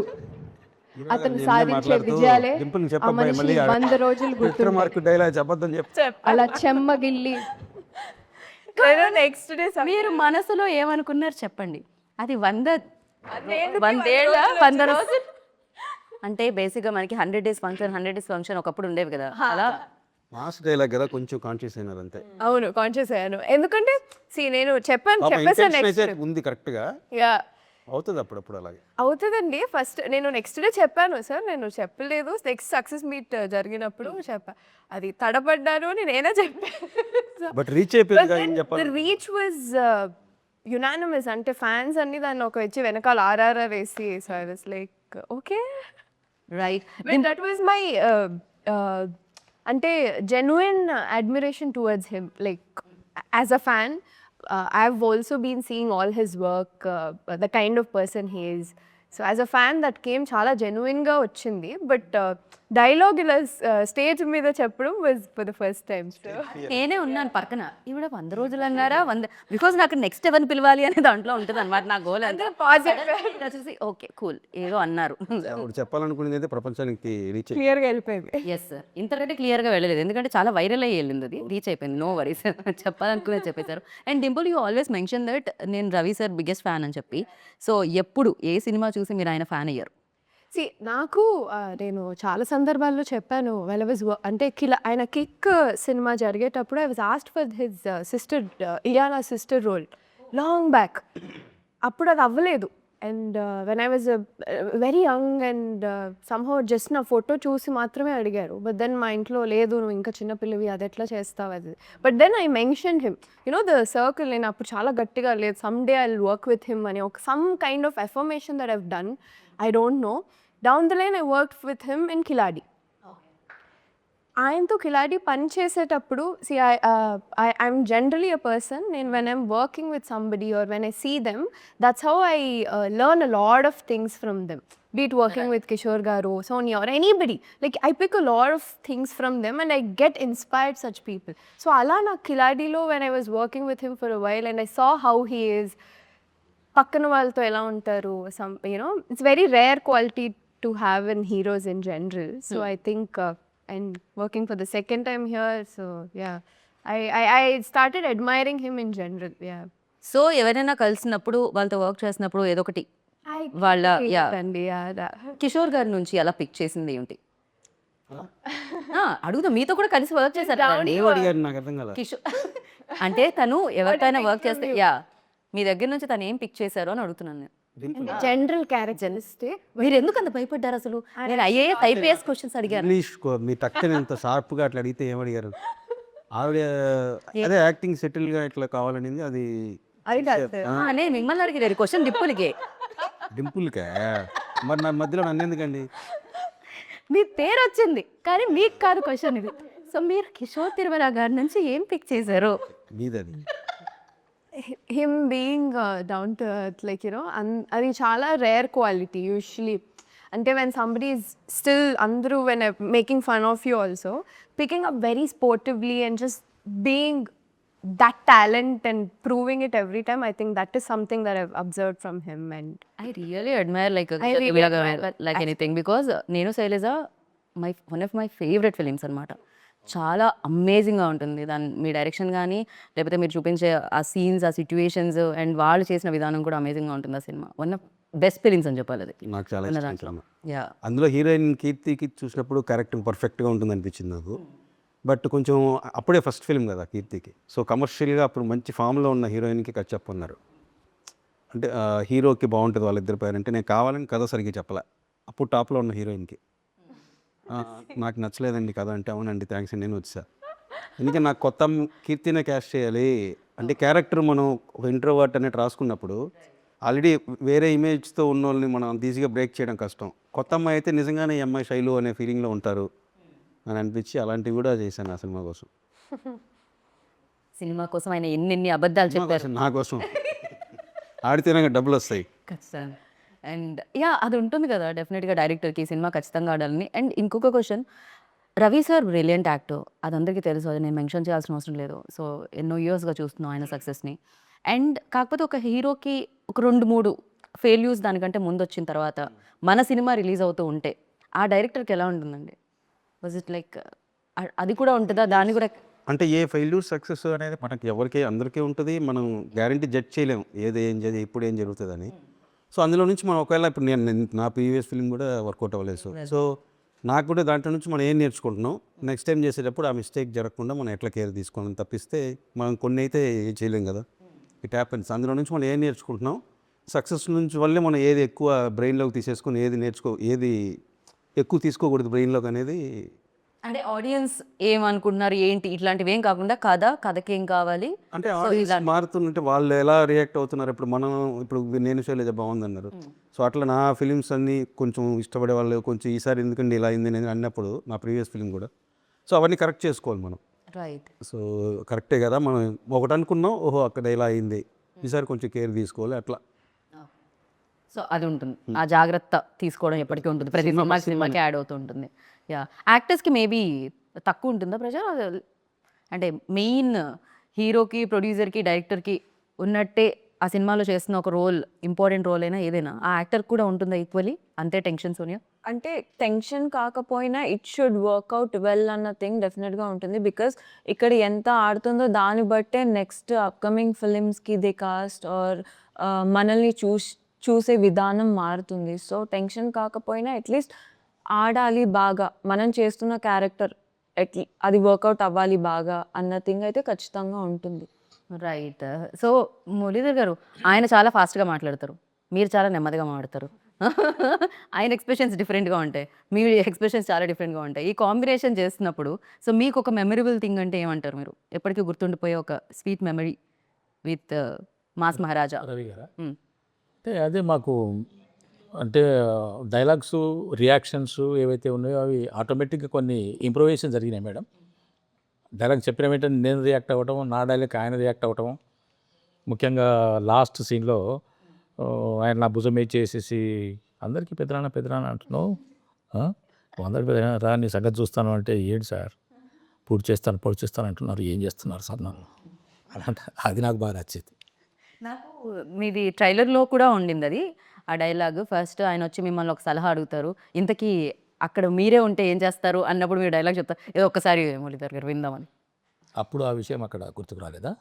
అతను సాధించే విజయాలే ఆ మనిషి 100 రోజులు గుర్తుంటాయి. డైలాగ్ చెప్పొద్దని చెప్తే అలా చెమ్మగిల్లి నెక్స్ట్ డే మీరు మనసులో ఏమనుకున్నారు చెప్పండి. అది 100 రోజులు అంటే బేసిక్గా మనకి 100 days ఫంక్షన్ ఒకప్పుడు ఉండేవి కదా, అలా మాస్ డైలాగ్ కదా, కొంచెం కాన్షియస్ అయినారు అంతే. అవును కాన్షియస్ అయ్యాను. ఎందుకంటే నేను చెప్పేసాను అయితే ఉంది కరెక్ట్గా అవుతుంది అప్పుడప్పుడు అలాగే అవుతుందండి. ఫస్ట్ నేను నెక్స్ట్ డే చెప్పాను సార్, నేను చెప్పలేదు. నెక్స్ట్ సక్సెస్ మీట్ జరిగినప్పుడు చెప్పా, అది తడబడ్డాను నేనే చెప్పాను. బట్ రీచ్ అయిపోయింది ఏం చెప్పాలి. రీచ్ వాజ్ యునానిమస్, అంటే ఫ్యాన్స్ అన్ని దాన్ని ఒక వచ్చి వెనకాల ఆర్ఆర్ఆర్ వేసి, so I was like okay right. That was my అంటే genuine admiration towards him. Like as a fan I've also been seeing all his work, the kind of person he is. So as a fan that came చాలా జెన్యున్గా వచ్చింది. But dialogue ఇలా stage మీద చెప్పడం was for the first time. నేనే ఉన్నాను పక్కన, ఈవిడ 100 రోజులు అన్నారా, 100 బికాజ్ నాకు నెక్స్ట్ ఎవరిని పిలవాలి అనే దాంట్లో ఉంటుంది అనమాట నా గోల్. అంతా చూసి ఓకే కూల్ ఏదో అన్నారు. ఇప్పుడు చెప్పాలనుకునేది అయితే ప్రపంచానికి రీచ్ క్లియర్గా వెళ్ళిపోయింది. ఎస్ సార్, ఇంతకంటే క్లియర్గా వెళ్ళలేదు ఎందుకంటే చాలా వైరల్ అయ్యి వెళ్ళింది, అది రీచ్ అయిపోయింది. నో వరీస్, చెప్పాలనుకునేది చెప్పేశారు. And Dimple you always mention that నేను రవి సార్ బిగ్గెస్ట్ ఫ్యాన్ అని చెప్పి. సో ఎప్పుడు ఏ సినిమా చూసి మీరు ఆయన ఫ్యాన్ అయ్యారు? నాకు నేను చాలా సందర్భాల్లో చెప్పాను, వెల్ వాజ్ అంటే ఆయన కిక్ సినిమా జరిగేటప్పుడు I was asked for his sister Ileana sister role long back. అప్పుడు అది అవ్వలేదు. And when I was very young and somehow just నా ఫోటో చూసి మాత్రమే అడిగారు. బట్ దెన్ మా ఇంట్లో లేదు, నువ్వు ఇంకా చిన్నపిల్లవి, అది ఎట్లా చేస్తావు అది. But then I mention him, you know the circle. నేను అప్పుడు చాలా గట్టిగా లేదు, some day I will work with him అని ఒక some kind of affirmation that I've done. I don't know. Down the line, I worked with him in Kiladi. ఆయనతో కిలాడి పని చేసేటప్పుడు I'm generally a person, and when I'm working with somebody or when I see them, that's how I learn a lot of things from them. Be it working with Kishore Garu, Sonia or anybody. Like I pick a lot of things from them and I get inspired such people. So ala na Kiladi lo, when I was working with him for a while and I saw how he is, పక్కన వాళ్ళతో ఎలా ఉంటారు, some you know it's very rare quality to have in heroes in general. So I think and working for the second time here, so yeah I started admiring him in general. Yeah so ఎవరైనా కలిసినప్పుడు వాళ్ళతో work చేసినప్పుడు ఏదో ఒకటి వాళ్ళ అండి కిషోర్ గారి నుంచి అలా పిక్ చేసింది ఏంటి అడుగుతా. మీతో కూడా కలిసి వర్క్ చేశారు నాకు అర్థం కదా. కిషోర్ అంటే తను ఎవరికైనా వర్క్ చేస్తే యా మీ దగ్గర నుంచి తను ఏం పిక్ చేశారో అని అడుగుతున్నాను నేను. General characteristic. మీరు ఎందుకు అంత భయపడ్డారు అసలు? నేను ఐపీఎస్ క్వశ్చన్స్ అడిగాను. ఇంగ్లీష్ మీ టక్కని ఎంత షార్ప్గా అట్లా అడిగితే ఏమడిగారు? ఆవిడ అదే యాక్టింగ్ సెటిల్గా ఇట్లా కావాలనేది అది నేను మిమ్మల్ని అడిగారు క్వశ్చన్ డింపుల్కే. మరి నా మధ్యలో నన్ను ఎందుకండి? మీ పేరు వచ్చింది కానీ మీకు కాదు క్వశ్చన్ ఇది. సో మీరు కిషోర్ తిరుమల గారి నుంచి ఏం పిక్ చేశారు? మీదది him being down to earth, like you know, అది చాలా రేర్ క్వాలిటీ యూజువలీ. అంటే when somebody is still అందరూ when making fun of you also, picking up very sportively and just being that talent and proving it every time, I think that is something that I've observed from him. And I really admire like anything because నేను Shailaja one of my favorite films అన్నమాట. చాలా అమేజింగ్గా ఉంటుంది దాని మీ direction కానీ లేకపోతే మీరు చూపించే ఆ సీన్స్, ఆ సిచ్యువేషన్స్ అండ్ వాళ్ళు చేసిన విధానం కూడా అమేజింగ్గా ఉంటుంది. ఆ cinema one of best films అని చెప్పాలి. అది నాకు చాలా ఇష్టం. అందులో హీరోయిన్ కీర్తికి చూసినప్పుడు క్యారెక్టర్ పర్ఫెక్ట్గా ఉంటుంది అనిపించింది నాకు. బట్ కొంచెం అప్పుడే ఫస్ట్ ఫిల్మ్ కదా కీర్తికి. సో కమర్షియల్గా అప్పుడు మంచి ఫామ్లో ఉన్న హీరోయిన్కి కట్ చెప్పన్నారు. అంటే హీరోకి బాగుంటుంది వాళ్ళిద్దరి పేరు అంటే నేను కావాలని కథ సరిగ్గా చెప్పలే. అప్పుడు టాప్లో ఉన్న హీరోయిన్కి నాకు నచ్చలేదండి కదా అంటే అవునండి థ్యాంక్స్ అండి నేను వచ్చా. ఎందుకంటే నాకు కొత్త కీర్తినే క్యాస్ట్ చేయాలి అంటే క్యారెక్టర్ మనం ఒక ఇంట్రోవర్ట్ అనేది రాసుకున్నప్పుడు ఆల్రెడీ వేరే ఇమేజ్తో ఉన్న వాళ్ళని మనం ఈజీగా బ్రేక్ చేయడం కష్టం. కొత్త అమ్మాయి అయితే నిజంగానే ఈ అమ్మాయి శైలు అనే ఫీలింగ్లో ఉంటారు అని అనిపించి అలాంటివి కూడా చేశాను ఆ సినిమా కోసం. సినిమా కోసం ఆయన ఎన్ని అబద్ధాలు చెప్పారు. నా కోసం ఆడితేనే డబ్బులు వస్తాయి. ఖచ్చితంగా. అండ్ యా అది ఉంటుంది కదా డెఫినెట్గా డైరెక్టర్కి ఈ సినిమా ఖచ్చితంగా ఆడాలని. అండ్ ఇంకొక question, Ravi sir brilliant actor, అది అందరికీ తెలుసు, అది నేను మెన్షన్ చేయాల్సిన అవసరం లేదు. సో ఎన్నో ఇయర్స్గా చూస్తున్నాం ఆయన సక్సెస్ని. అండ్ కాకపోతే ఒక హీరోకి ఒక 2-3 ఫెయిల్యూర్స్ దానికంటే ముందు వచ్చిన తర్వాత మన సినిమా రిలీజ్ అవుతూ ఉంటే ఆ డైరెక్టర్కి ఎలా ఉంటుందండి? వాజ్ ఇట్ లైక్ అది కూడా ఉంటుందా? దాన్ని కూడా అంటే ఏ ఫెయిల్యూర్ సక్సెస్ అనేది మనకి ఎవరికి అందరికీ ఉంటుంది. మనం గ్యారంటీ జడ్జ్ చేయలేం ఏది ఏం చేయాలి ఇప్పుడు ఏం జరుగుతుందని. సో అందులో నుంచి మనం ఒకవేళ ఇప్పుడు నా ప్రీవియస్ ఫిల్మ్ కూడా వర్కౌట్ అవ్వలేదు. సో నాకు కూడా దాంట్లో నుంచి మనం ఏం నేర్చుకుంటున్నాం, నెక్స్ట్ టైం చేసేటప్పుడు ఆ మిస్టేక్ జరగకుండా మనం ఎట్లా కేర్ తీసుకోవాలని తప్పిస్తే మనం కొన్ని అయితే ఏం చేయలేం కదా. It happens. అందులో నుంచి మనం ఏం నేర్చుకుంటున్నాం, సక్సెస్ నుంచి వల్లే మనం ఏది ఎక్కువ బ్రెయిన్లోకి తీసేసుకొని ఏది ఎక్కువ తీసుకోకూడదు బ్రెయిన్లోకి అనేది. అంటే ఆడియన్స్ ఏమనుకుంటున్నారు ఏంటి ఇట్లాంటివి ఏం కాకుండా కథకి ఏం కావాలి అంటే ఆడియన్స్ మారుతుంటే వాళ్ళు ఎలా రియాక్ట్ అవుతున్నారు. ఇప్పుడు నేను శైలజ బాగుందన్నారు. సో అట్లా నా ఫిలిమ్స్ అన్నీ కొంచెం ఇష్టపడే వాళ్ళు కొంచెం ఈసారి ఎందుకండి ఇలా అయింది నేను అన్నప్పుడు నా ప్రీవియస్ ఫిలిం కూడా సో అవన్నీ కరెక్ట్ చేసుకోవాలి మనం. రైట్. సో కరెక్టే కదా, మనం ఒకటి అనుకున్నాం ఓహో అక్కడ ఇలా అయింది, ఈసారి కొంచెం కేర్ తీసుకోవాలి అట్లా. సో అది ఉంటుంది, ఆ జాగ్రత్త తీసుకోవడం ఎప్పటికీ ఉంటుంది, ప్రతి సినిమాకి యాడ్ అవుతూ ఉంటుంది. యా యాక్టర్స్కి మేబీ తక్కువ ఉంటుందా ప్రెషర్? అంటే మెయిన్ హీరోకి ప్రొడ్యూసర్కి డైరెక్టర్కి ఉన్నట్టే ఆ సినిమాలో చేస్తున్న ఒక రోల్ ఇంపార్టెంట్ రోల్ అయినా ఏదైనా ఆ యాక్టర్ కూడా ఉంటుందా ఈక్వలీ అంతే టెన్షన్ సోనియా? అంటే టెన్షన్ కాకపోయినా ఇట్ షుడ్ వర్క్అవుట్ వెల్ అన్న థింగ్ డెఫినెట్గా ఉంటుంది. బికాస్ ఇక్కడ ఎంత ఆడుతుందో దాన్ని బట్టే నెక్స్ట్ అప్కమింగ్ ఫిలిమ్స్కి ది కాస్ట్ ఆర్ మనల్ని చూసే విధానం మారుతుంది. సో టెన్షన్ కాకపోయినా అట్లీస్ట్ ఆడాలి బాగా, మనం చేస్తున్న క్యారెక్టర్ అది వర్కౌట్ అవ్వాలి బాగా అన్న థింగ్ అయితే ఖచ్చితంగా ఉంటుంది. రైట్. సో మురళీధర్ గారు ఆయన చాలా ఫాస్ట్గా మాట్లాడతారు, మీరు చాలా నెమ్మదిగా మాట్లాడతారు. ఆయన ఎక్స్ప్రెషన్స్ డిఫరెంట్గా ఉంటాయి, మీ ఎక్స్ప్రెషన్స్ చాలా డిఫరెంట్గా ఉంటాయి. ఈ కాంబినేషన్ చేస్తున్నప్పుడు సో మీకు ఒక మెమరబుల్ థింగ్ అంటే ఏమంటారు మీరు? ఎప్పటికీ గుర్తుండిపోయే ఒక స్వీట్ మెమరీ విత్ మాస్ మహారాజా. రవి గారా? అంటే అదే మాకు అంటే డైలాగ్స్ రియాక్షన్స్ ఏవైతే ఉన్నాయో అవి ఆటోమేటిక్గా కొన్ని ఇంప్రూవేషన్ జరిగినాయి మేడం. డైలాగ్ చెప్పిన వెంటనే నేను రియాక్ట్ అవ్వటం, నా డైలాగ్ ఆయన రియాక్ట్ అవ్వటం. ముఖ్యంగా లాస్ట్ సీన్లో ఆయన నా భుజం మీద చేసేసి అందరికీ పెద్దనాన్న అంటున్నావు, అందరికి పెద్దనా రా నీ సంగతి చూస్తాను అంటే ఏంటి సార్ పూర్తి చేస్తాను అంటున్నారు, ఏం చేస్తున్నారు సార్ నన్ను అలాంటి అది నాకు బాగా నచ్చేది. నాకు మీది ట్రైలర్లో కూడా ఉండింది అది ఆ డైలాగ్. ఫస్ట్ ఆయన వచ్చి మిమ్మల్ని ఒక సలహా అడుగుతారు, ఇంతకీ అక్కడ మీరే ఉంటే ఏం చేస్తారు అన్నప్పుడు మీరు డైలాగ్ చెప్తారు, ఏదో ఒక్కసారి మురళీధర్ గారు విందామని. అప్పుడు ఆ విషయం అక్కడ గుర్తుకు రాలేదా?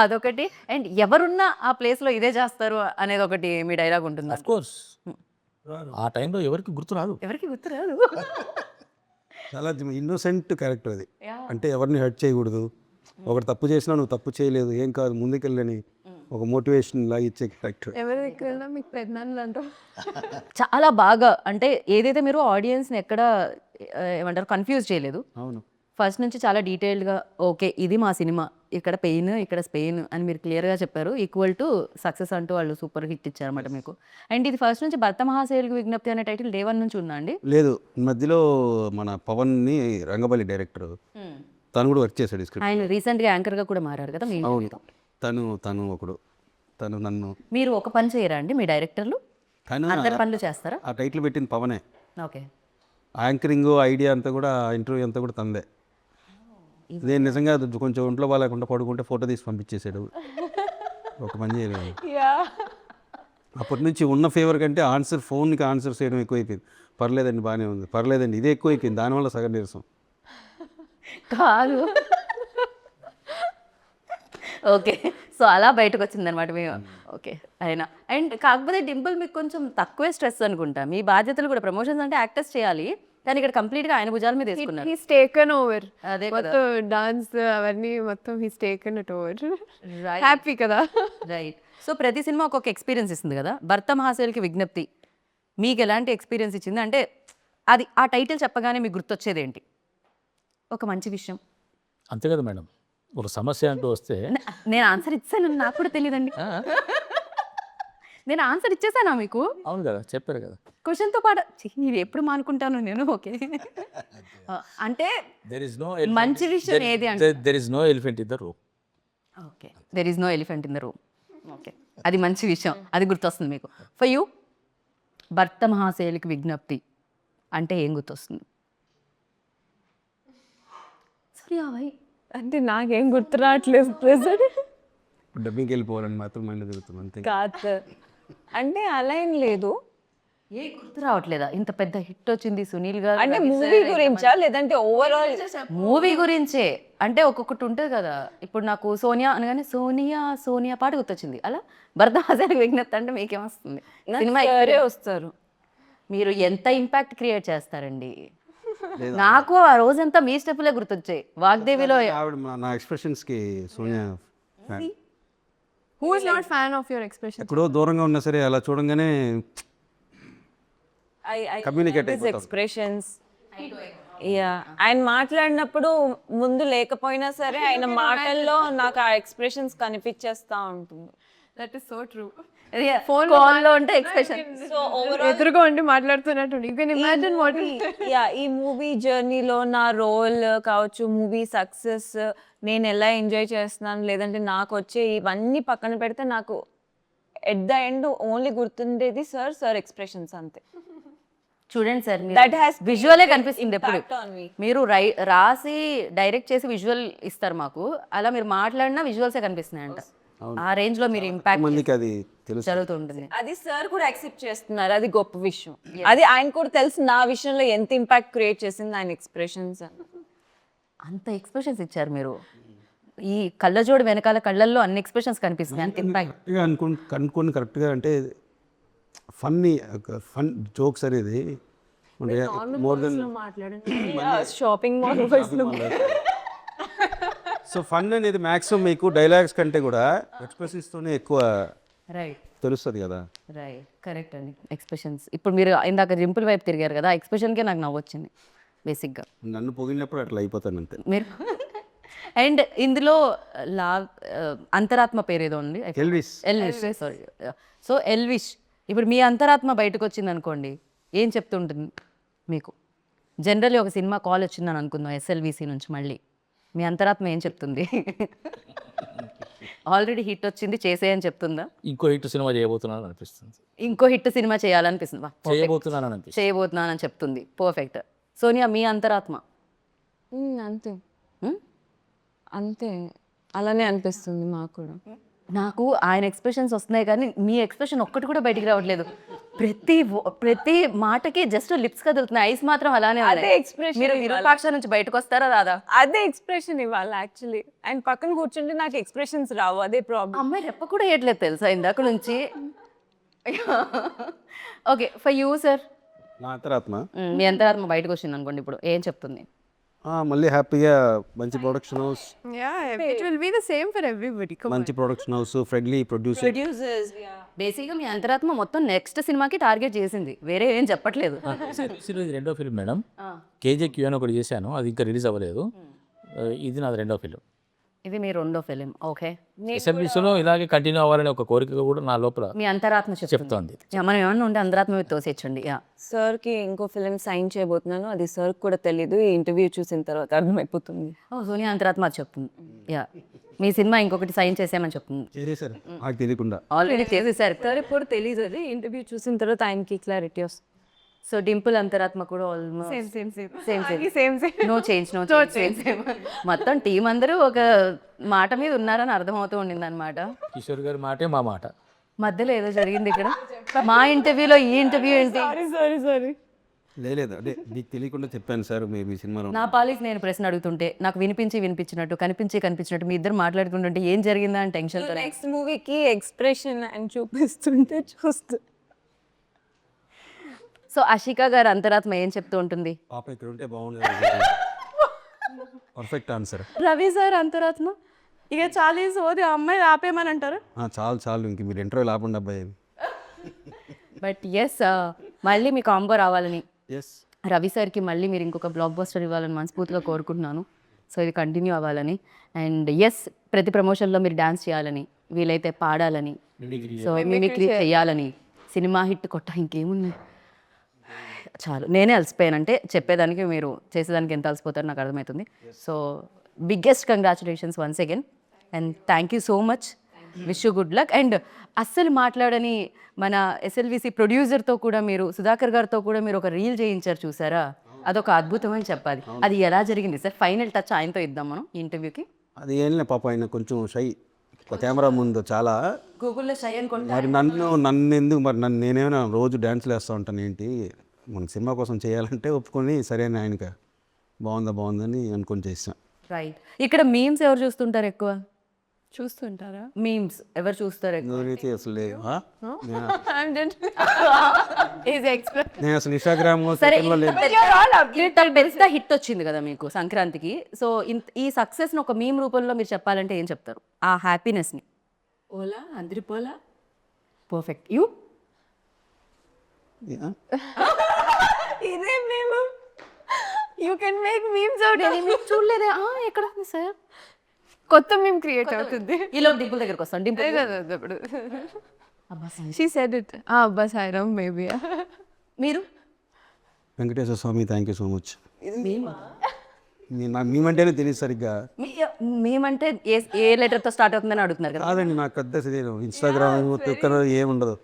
అదొకటి. అండ్ ఎవరున్నా ఆ ప్లేస్లో ఇదే చేస్తారు అనేది ఒకటి మీ డైలాగ్ ఉంటుంది. అఫ్ కోర్స్ ఆ టైంలో ఎవరికి గుర్తు రాదు. ఎవరికి గుర్తురాదు. చాలా ఇన్నోసెంట్ క్యారెక్టర్ అది. అంటే ఎవరిని హర్ట్ చేయకూడదు, ఒకటి తప్పు చేసినా నువ్వు తప్పు చేయలేదు ఏం కాదు ముందుకెళ్ళని ఒక మోటివేషన్ లాగా ఇచ్చే క్యారెక్టర్. ఎవరి దగ్గర మీకు పెద్దనాన్నలు అంటారు. చాలా బాగా అంటే ఏదైతే మీరు ఆడియన్స్ని ఎక్కడ ఏమంటారు కన్ఫ్యూజ్ చేయలేదు. అవును, ఫస్ట్ నుంచి చాలా డీటెయిల్డ్గా ఓకే ఇది మా సినిమా, ఇక్కడ పెయిన్ ఇక్కడ స్పెయిన్ అని మీరు క్లియర్గా చెప్పారు. ఈక్వల్ టు సక్సెస్ అంటూ వాళ్ళు సూపర్ హిట్ ఇచ్చారన్నమాట మీకు. అండ్ ఇది ఫస్ట్ నుంచి భర్త మహాశైలుకి విజ్ఞప్తి అనే టైటిల్ డే 1 నుంచి ఉందా అండి? లేదు, మధ్యలో మన పవన్ని రంగబలి డైరెక్టర్ తను కూడా వర్క్ చేశాడు స్క్రిప్ట్. ఆయన రీసెంట్గా యాంకర్గా కూడా మారారు కదా మీ అవును, తను నన్ను మీరు ఒక పని చేయరా అండి మీ డైరెక్టర్లు? తను అందరి పనులు చేస్తారా? ఆ టైటిల్ పెట్టింది పవనే. ఓకే. యాంకరింగ్ ఐడియా అంతా కూడా ఇంటర్వ్యూ అంతా కూడా తందే. నేను నిజంగా కొంచెం ఒంట్లో బాగాలేకుండా పడుకుంటే ఫోటో తీసి పంపించేసాడు, ఒక పని చేయలేదు. అప్పటి నుంచి ఉన్న ఫేవర్ కంటే ఫోన్కి ఆన్సర్ చేయడం ఎక్కువైపోయింది. పర్లేదండి బాగానే ఉంది, పర్లేదండి ఇదే ఎక్కువైపోయింది, దానివల్ల సగం నీరసం. కాదు ఓకే. సో అలా బయటకు వచ్చింది అనమాట మేము. ఓకే అయినా అండ్ కాకపోతే డింపుల్ మీకు కొంచెం తక్కువే స్ట్రెస్ అనుకుంటా, మీ బాధ్యతలు కూడా ప్రమోషన్స్ అంటే యాక్టర్స్ చేయాలి కానీ ఇక్కడ కంప్లీట్గా ఆయన భుజాల మీద వేసుకున్నారు. హీస్ టేకన్ ఓవర్ అదే మొత్తం డాన్స్ అవన్నీ మొత్తం he's taken it over. Happy కదా. రైట్. సో ప్రతి సినిమా ఒక్కొక్క ఎక్స్పీరియన్స్ ఇస్తుంది కదా. భర్త మహాశైలుకి విజ్ఞప్తి మీకు ఎలాంటి ఎక్స్పీరియన్స్ ఇచ్చింది? అంటే అది ఆ టైటిల్ చెప్పగానే మీకు గుర్తొచ్చేది ఏంటి? ఒక మంచి విషయం? అంతే కదా మేడం. ఒక సమస్య అంటూ వస్తే నేను ఆన్సర్ ఇచ్చాను, నాకు కూడా తెలియదండి. నేను ఆన్సర్ ఇచ్చేసానా మీకు? అవును కదా, చెప్పారు కదా. క్వశ్చన్తో పాటు ఇది ఎప్పుడు మానుకుంటాను నేను. ఓకే, అంటే దెర్ ఇస్ నో మంచి విషయం ఏది అంటే there is no elephant in the room. Okay, there is no elephant in the room. Okay, అది మంచి విషయం, అది గుర్తొస్తుంది మీకు. ఫర్ యూ, భర్త మహాశయులకి విజ్ఞప్తి అంటే ఏం గుర్తొస్తుంది? సరే భాయ్, అంటే నాకేం గుర్తు రావట్లేదు ప్రెసెంట్. డబ్బింగ్కి వెళ్ళిపోవాలని మాత్రం మైండ్ తిరుగుతుంది అంతే. కాదు సార్, అంటే అలా ఏం లేదు. ఏ గుర్తు రావట్లేదా? ఇంత పెద్ద హిట్ వచ్చింది సునీల్ గారు. అంటే మూవీ గురించా లేదంటే ఓవరాల్? మూవీ గురించే, అంటే ఒక్కొక్కటి ఉంటుంది కదా. ఇప్పుడు నాకు సోనియా అనగానే సోనియా సోనియా పాట గుర్తొచ్చింది. అలా భర్త మహాశయులకి విజ్ఞప్తి అంటే మీకేమొస్తుంది? సినిమా సరే వస్తారు. మీరు ఎంత ఇంపాక్ట్ క్రియేట్ చేస్తారండి. నాకు ఆ రోజంతా మీ స్టెప్లే గుర్తొచ్చాయి. వాగ్దేవిలో ఆవిడ నా ఎక్స్ప్రెషన్స్కి Sonia fan. Who is not fan of your expression? ఎక్కడో దూరంగా ఉన్నా సరే అలా చూడంగానే Communicate అయిపోతాం. ఎక్స్ప్రెషన్స్. యా, ఆయన మాట్లాడినప్పుడు ముందు లేకపోయినా సరే ఆయన మాటల్లో నాకు ఆ ఎక్స్ప్రెషన్స్ కనిపించేస్తా ఉంటుంది. That is so true. ఫోన్లో ఉంటే ఎక్స్ప్రెషన్. సో ఎదురుగా ఉండి మాట్లాడుతున్నట్టు. You can imagine what yeah, ఈ మూవీ జర్నీలో నా రోల్ కావచ్చు, మూవీ సక్సెస్, నేను ఎలా ఎంజాయ్ చేస్తున్నాను, లేదంటే నాకు వచ్చే ఇవన్నీ పక్కన పెడితే నాకు ఎట్ ద ఎండ్ ఓన్లీ గుర్తుండేది సార్ ఎక్స్ప్రెషన్స్ అంతే. చూడండి సార్, That has విజువలే కనిపిస్తుంది ఎప్పుడు. impact on me. మీరు రాసి డైరెక్ట్ చేసి విజువల్ ఇస్తారు మాకు, అలా మీరు మాట్లాడినా విజువల్సే కనిపిస్తున్నాయంట. ఆ రేంజ్ లో మీరు ఇంపాక్ట్ మందికి అది తెలుసు. జరుగుతుంటుంది. అది సార్ కూడా యాక్సెప్ట్ చేస్తున్నారు, అది గొప్ప విషయం. అది ఆయన కూడా తెలుసు నా విషయంలో ఎంత ఇంపాక్ట్ క్రియేట్ చేసింది ఆయన ఎక్స్ప్రెషన్స్. అంత ఎక్స్ప్రెషన్స్ ఇచ్చారు మీరు. ఈ కళ్ళజోడు వెనకాల కళ్ళల్లో అన్ని ఎక్స్ప్రెషన్స్ కనిపిస్తున్నాయి. అంత ఇంపాక్ట్. కరెక్ట్గా కనుక్కొని కరెక్ట్గా అంటే ఫన్ జోక్స్ అనేది more than shopping mall so fun అనేది మ్యాక్సిమం మీకు డైలాగ్స్ కంటే కూడా ఎక్స్ప్రెషన్స్తోనే ఎక్కువ రైట్ తెలుస్తుంది కదా. రైట్, కరెక్ట్ అండి. ఎక్స్ప్రెషన్స్ ఇప్పుడు మీరు ఇందాక రింపుల్ వైపు తిరిగారు కదా, ఆ ఎక్స్ప్రెషన్కే నాకు నవ్వు వచ్చింది బేసిక్గా. నన్ను పొగిడినప్పుడు అట్లా అయిపోతాను అంతే. మీరు అండ్ ఇందులో అంతరాత్మ పేరు ఏదో ఉంది, ఎల్విస్. సారీ. సో ఎల్విష్, ఇప్పుడు మీ అంతరాత్మ బయటకు వచ్చింది అనుకోండి, ఏం చెప్తుంటుంది మీకు? జనరల్లీ ఒక సినిమా కాల్ వచ్చిందని అనుకుందాం ఎస్ఎల్విసి నుంచి, మళ్ళీ మీ అంతరాత్మ ఏం చెప్తుంది? ఆల్రెడీ హిట్ వచ్చింది చేసేయని చెప్తుందా? ఇంకో హిట్ సినిమా చేయబోతున్నాను అనిపిస్తుంది. ఇంకో హిట్ సినిమా చేయాలనిపిస్తుంది, చేయబోతున్నానని చెప్తుంది. పర్ఫెక్ట్. సోనియా, మీ అంతరాత్మ? అంతే అంతే, అలానే అనిపిస్తుంది మాకు కూడా. నాకు ఆయన ఎక్స్ప్రెషన్స్ వస్తున్నాయి కానీ మీ ఎక్స్ప్రెషన్ ఒక్కటి కూడా బయటికి రావట్లేదు. ప్రతి మాటకి జస్ట్ లిప్స్ కదులుతున్నాయి, ఐస్ మాత్రం అలానే ఉన్నాయి. అదే expression మీరు విరూపాక్ష నుంచి బయటకు వస్తారా రాదా? అదే ఎక్స్ప్రెషన్ ఇవ్వాలి యాక్చువల్లీ. ఆయన పక్కన కూర్చుంటే నాకు ఎక్స్ప్రెషన్స్ రావు, అదే ప్రాబ్లం. అమ్మాయి రెప్ప కూడా వేయట్లేదు తెలుసా ఇందాక నుంచి. ఓకే, ఫర్ యూ సార్, నా అంతరాత్మ మీ అంతరాత్మ బయటకు వచ్చింది అనుకోండి, ఇప్పుడు ఏం చెప్తుంది? మళ్ళీ హ్యాపీగా మంచి production house, Yeah, it will be the same for everybody. Come on. మంచి production house, friendly producer. Producers బేసిక్గా మీ అంతరాత్మ మొత్తం నెక్స్ట్ సినిమాకి టార్గెట్ చేసింది, వేరే ఏం చెప్పట్లేదు. ఇది రెండో ఫిల్మ్ మేడం. కేజేక్యూ అని ఒకటి చేశాను, అది ఇంకా రిలీజ్ అవ్వలేదు. ఇది నాది రెండో ఫిల్మ్. ఇది మీ రెండో ఫిలిం. ఓకే, ఎస్ఎంబీసీలో ఇలాగే కంటిన్యూ అవ్వాలనే ఒక కోరిక కూడా నా లోపల మీ అంతరాత్మ చెప్తోంది. మనం ఏమన్నా ఉంటే అంతరాత్మ మీద తోసేచ్చండి. సార్కి ఇంకో ఫిలిం సైన్ చేయబోతున్నాను, అది సార్ కూడా తెలీదు, ఈ ఇంటర్వ్యూ చూసిన తర్వాత అర్థమైపోతుంది. ఓ, సోనియా అంతరాత్మ అది చెప్తుంది. మీ సినిమా ఇంకొకటి సైన్ చేసామని చెప్తుంది. చేసేసారు నాకు తెలియకుండా. ఆల్రెడీ చేసేసారు. సార్ ఇప్పుడు తెలీదు, అది ఇంటర్వ్యూ చూసిన తర్వాత ఆయనకి క్లారిటీ వస్తుంది. సో డింపుల్ అంతరాత్మ కూడా ఆల్మోస్ట్ Same. No change. మొత్తం టీం అందరూ ఒక మాట మీద ఉన్నారని అర్థమవుతూ ఉండింది అనమాట. కిషోర్ గారి మాటే మా మాట. మధ్యలో ఏదో జరిగింది ఇక్కడ. మా ఇంటర్వ్యూలో ఈ ఇంటర్వ్యూ ఏంటి? సారీ లేదు అంటే నీకు తెలియకుండా చెప్పాను సార్ మీ సినిమాలో. నా పాలికి నేను ప్రశ్న అడుగుతుంటే నాకు వినిపించినట్టు కనిపించినట్టు మీ ఇద్దరు మాట్లాడుకుంటుంటే ఏం జరిగిందా అని టెన్షన్తో. నెక్స్ట్ మూవీకి ఎక్స్ప్రెషన్ ఆయన చూపిస్తుంటే చూస్తూ. సో అషికా గారు అంతరాత్మ ఏం చెప్తూ ఉంటుంది? పాప ఇక్కడ ఉంటే బాగుండేది. Perfect answer. రవి సార్ అంతరాత్మ ఇక చాలా సోది, ఆ అమ్మాయి ఆపేయమని అంటారు. చాలు ఇంక మీరు ఇంటర్వ్యూ ఆపండి అబ్బాయి. బట్ ఎస్, మళ్ళీ మీ కాంబో రావాలని. ఎస్, రవి సార్కి మళ్ళీ మీరు ఇంకొక బ్లాక్ బస్టర్ ఇవ్వాలని మనస్ఫూర్తిగా కోరుకుంటున్నాను. సో ఇది కంటిన్యూ అవ్వాలని. అండ్ ఎస్, ప్రతి ప్రమోషన్లో మీరు డ్యాన్స్ చేయాలని, వీలైతే పాడాలని, సో మిమిక్రీ చేయాలని, సినిమా హిట్ కొట్ట ఇంకేముంది చాలు. నేనే అలసిపోయాను, అంటే చెప్పేదానికి మీరు చేసేదానికి ఎంత అలసిపోతారో నాకు అర్థమవుతుంది. So biggest congratulations once again and thank you so much. Wish you good luck. And అస్సలు మాట్లాడని మన ఎస్ఎల్విసి ప్రొడ్యూసర్తో కూడా మీరు, సుధాకర్ గారితో కూడా మీరు ఒక రీల్ చేయించారు చూసారా, అదొక అద్భుతం అని చెప్పాలి. అది ఎలా జరిగింది సార్? ఫైనల్ టచ్ ఆయనతో ఇద్దాం మనం ఈ ఇంటర్వ్యూకి. అది ఏం లే పాప, ఆయన కొంచెం షై కెమెరా ముందు చాలా. గూగుల్లో షై అనుకుంటా. మరి నన్ను ఎందుకు మరి నేనేమైనా రోజు డ్యాన్స్లు వేస్తూ ఉంటాను ఏంటి, మన సినిమా కోసం చేయాలంటే ఒప్పుకొని సరే అని ఆయనకి బాగుందని అనుకొని చేసాం. రైట్. ఇక్కడ మీమ్స్ ఎవరు చూస్తుంటారు ఎక్కువ? చూస్తుంటారా? మీమ్స్ ఎవరు చూస్తారు ఎక్కువ? ఎవరైతే అసలు లేదు. నేను అసలు ఇన్స్టాగ్రామ్ సరే, ఇంత పెద్ద హిట్ వచ్చింది కదా మీకు సంక్రాంతికి. సో ఈ సక్సెస్ని ఒక మీమ్ రూపంలో మీరు చెప్పాలంటే ఏం చెప్తారు? ఆ హ్యాపీనెస్ని. ఓలా అందరి పోలా పర్ఫెక్ట్. యూ ఇదే మేము you can make memes out. చూడలేదే ఎక్కడ ఉంది సార్? కొత్త మేము క్రియేట్ అవుతుంది. ఈలో డింపుల్ దగ్గరకు వస్తాం. డింపుల్ కదా ఇప్పుడు షీ సెడ్ ఇట్. అబ్బా సాయిరామ్ మేబీ. మీరు వెంకటేశ్వర స్వామి థ్యాంక్ యూ సో మచ్. మేమంటేనే తెలియదు సరిగ్గా. మేమంటే ఏ లెటర్తో స్టార్ట్ అవుతుందని అడుగుతున్నారు కదా. కాదండి, నాకు పెద్ద తెలియదు. ఇన్స్టాగ్రామ్ ఒక్కడ ఏముండదు.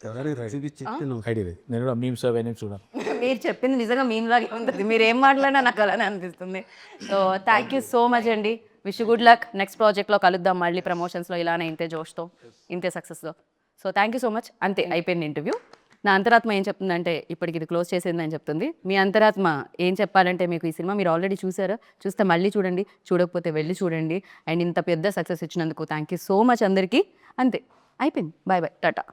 ఎవరైనా చూపించి ఐడియా లేదు. నేను కూడా మీమ్స్ అవన్నీ చూడాలి. మీరు చెప్పింది నిజంగా మీమ్ లాగే ఉంటుంది. మీరు ఏం మాట్లాడినా నాకు అలానే అనిపిస్తుంది. So thank you so much అండి. Wish good luck. నెక్స్ట్ ప్రాజెక్ట్లో కలుద్దాం మళ్ళీ, ప్రమోషన్స్లో ఇలానే ఇంతే జోష్తో, ఇంతే సక్సెస్తో. So thank you so much. అంతే, అయిపోయింది ఇంటర్వ్యూ. నా అంతరాత్మ ఏం చెప్తుందంటే ఇప్పటికి ఇది క్లోజ్ చేసిందని చెప్తుంది. మీ అంతరాత్మ ఏం చెప్పాలంటే, మీకు ఈ సినిమా మీరు ఆల్రెడీ చూసారా, చూస్తే మళ్ళీ చూడండి, చూడకపోతే వెళ్ళి చూడండి. అండ్ ఇంత పెద్ద సక్సెస్ ఇచ్చినందుకు థ్యాంక్ యూ సో మచ్ అందరికీ. అంతే, అయిపోయింది. Bye bye, Tata.